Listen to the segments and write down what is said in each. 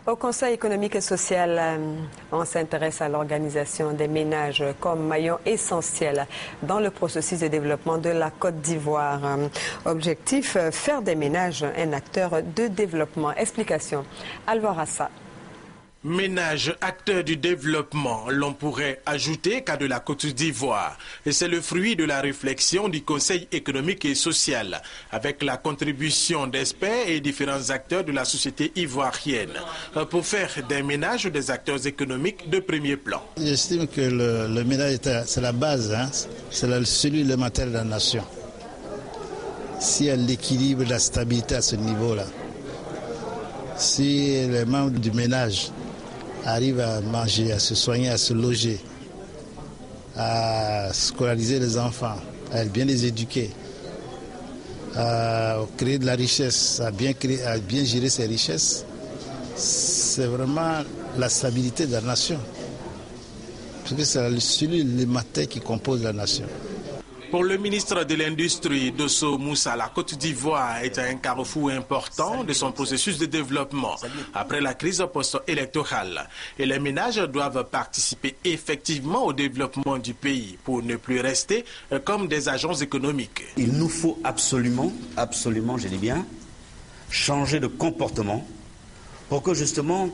Au Conseil économique et social, on s'intéresse à l'organisation des ménages comme maillon essentiel dans le processus de développement de la Côte d'Ivoire. Objectif, faire des ménages un acteur de développement. Explication, Alvar Assa. Ménage, acteur du développement, l'on pourrait ajouter qu'à de la Côte d'Ivoire. Et c'est le fruit de la réflexion du Conseil économique et social, avec la contribution d'experts et différents acteurs de la société ivoirienne, pour faire des ménages des acteurs économiques de premier plan. J'estime que le ménage, c'est la base, c'est la cellule élémentaire de la nation. S'il y a l'équilibre, la stabilité à ce niveau-là, si les membres du ménage arrivent à manger, à se soigner, à se loger, à scolariser les enfants, à bien les éduquer, à créer de la richesse, à bien gérer ces richesses, c'est vraiment la stabilité de la nation. Parce que c'est la cellule élémentaire qui compose la nation. Pour le ministre de l'Industrie, Dosso Moussa, la Côte d'Ivoire est un carrefour important de son processus de développement après la crise post-électorale. Et les ménages doivent participer effectivement au développement du pays pour ne plus rester comme des agents économiques. Il nous faut absolument, je dis bien, changer de comportement pour que justement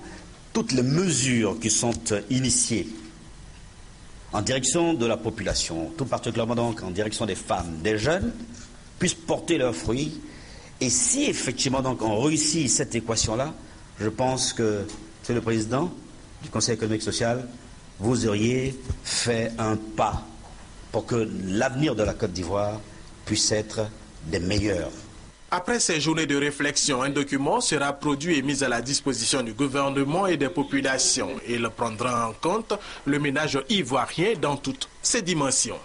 toutes les mesures qui sont initiées en direction de la population, tout particulièrement donc en direction des femmes, des jeunes, puissent porter leurs fruits. Et si effectivement donc on réussit cette équation-là, je pense que, Monsieur le Président du Conseil économique et social, vous auriez fait un pas pour que l'avenir de la Côte d'Ivoire puisse être des meilleurs. Après ces journées de réflexion, un document sera produit et mis à la disposition du gouvernement et des populations. Il prendra en compte le ménage ivoirien dans toutes ses dimensions.